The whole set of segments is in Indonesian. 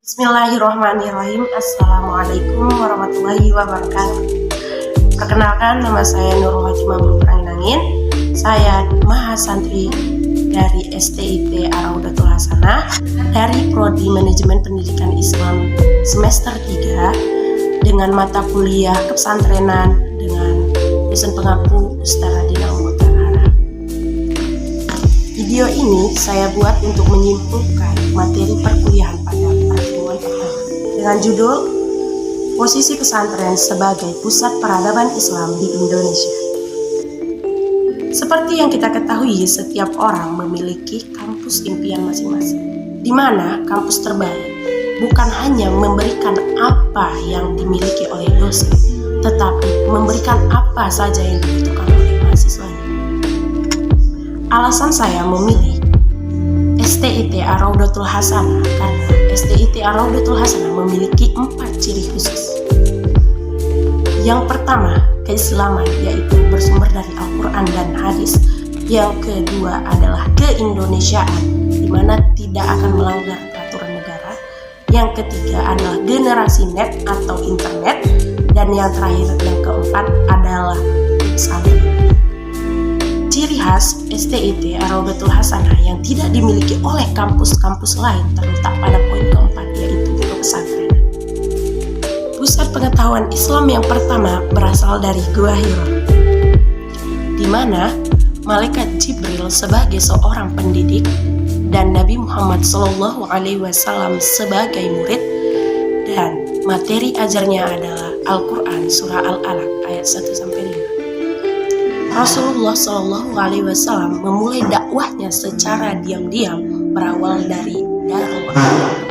Bismillahirrahmanirrahim. Assalamualaikum warahmatullahi wabarakatuh. Perkenalkan, nama saya Nurul Hatimah Angin. Saya mahasantri dari STIT Ar-Raudatul Hasanah dari Prodi Manajemen Pendidikan Islam semester 3 dengan mata kuliah kepesantrenan dengan dosen pengampu Ustaz Radina Umutara. Video ini saya buat untuk menyimpulkan materi perkuliahan pada pertemuan pertama dengan judul Posisi Pesantren sebagai Pusat Peradaban Islam di Indonesia. Seperti yang kita ketahui, setiap orang memiliki kampus impian masing-masing, di mana kampus terbaik bukan hanya memberikan apa yang dimiliki oleh dosen, tetapi memberikan apa saja yang dibutuhkan oleh mahasiswanya. Alasan saya memilih STIT Ar-Raudatul Hasanah karena STIT Ar-Raudatul Hasanah memiliki 4 ciri khusus. Yang pertama, keislaman, yaitu bersumber dari Al-Quran dan hadis. Yang kedua adalah keindonesiaan, di mana tidak akan melanggar peraturan negara. Yang ketiga adalah generasi net atau internet. Dan yang terakhir, yang keempat adalah pesantren. Ciri khas STIT Ar-Raudatul Hasanah yang tidak dimiliki oleh kampus-kampus lain terletak pada poin keempat, yaitu pesantren. Pusat pengetahuan Islam yang pertama berasal dari Gua Hira, di mana malaikat Jibril sebagai seorang pendidik dan Nabi Muhammad SAW sebagai murid, dan materi ajarnya adalah Al-Quran surah Al-Alaq ayat 1-5. Rasulullah SAW memulai dakwahnya secara diam-diam berawal dari Darul Arqam.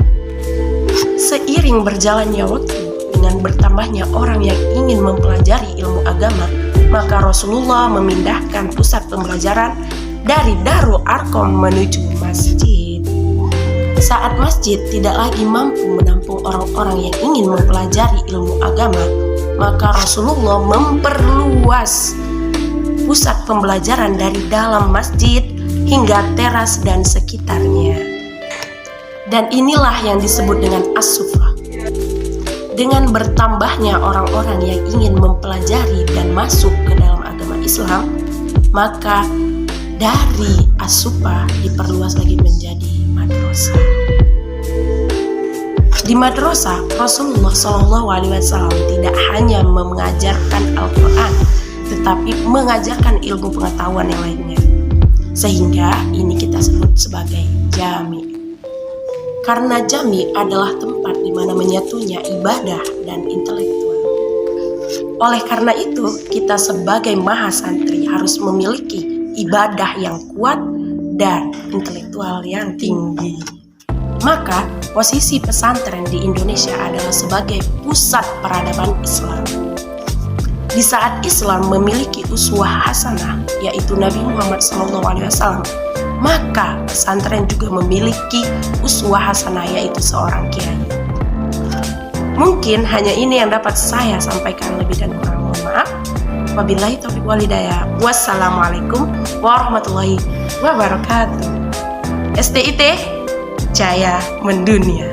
Seiring berjalannya waktu dengan bertambahnya orang yang ingin mempelajari ilmu agama, maka Rasulullah memindahkan pusat pembelajaran dari Darul Arqam menuju masjid. Saat masjid tidak lagi mampu menampung orang-orang yang ingin mempelajari ilmu agama, maka Rasulullah memperluas pusat pembelajaran dari dalam masjid hingga teras dan sekitarnya. Dan inilah yang disebut dengan as-sufah. Dengan bertambahnya orang-orang yang ingin mempelajari dan masuk ke dalam agama Islam, maka dari as-sufah diperluas lagi menjadi madrasah. Di madrasah, Rasulullah SAW tidak hanya mengajarkan Al-Quran, tetapi mengajarkan ilmu pengetahuan yang lainnya. Sehingga ini kita sebut sebagai jami. Karena jami adalah tempat di mana menyatunya ibadah dan intelektual. Oleh karena itu, kita sebagai mahasantri harus memiliki ibadah yang kuat dan intelektual yang tinggi. Maka, posisi pesantren di Indonesia adalah sebagai pusat peradaban Islam. Di saat Islam memiliki uswah hasanah, yaitu Nabi Muhammad SAW, maka pesantren juga memiliki uswah hasanah, yaitu seorang kiai. Mungkin hanya ini yang dapat saya sampaikan, lebih dan kurang mohon maaf. Wabillahi taufiq wal hidayah. Wassalamualaikum warahmatullahi wabarakatuh. STIT Jaya Mendunia.